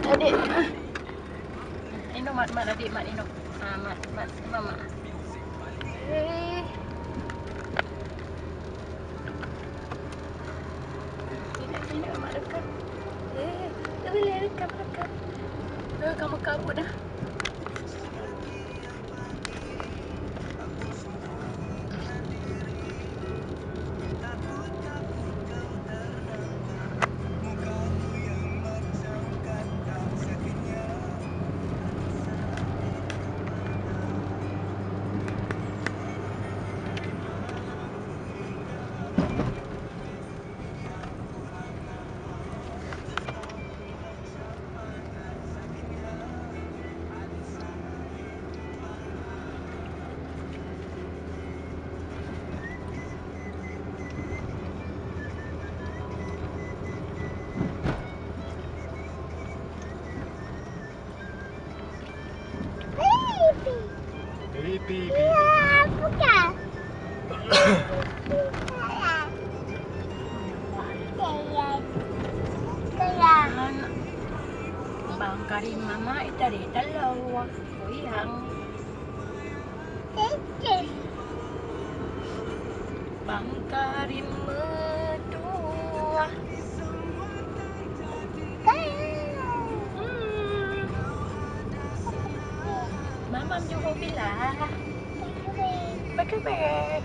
Adik. Ino mat adik mat ino. Mat mama. Sini mak dekat. Dia boleh dekat. Kamu kabut dah. Bukan. Bang Karim mama itari dalawa. Kuyang. Bang Karim berdua. Mamam juga bilang. Bye.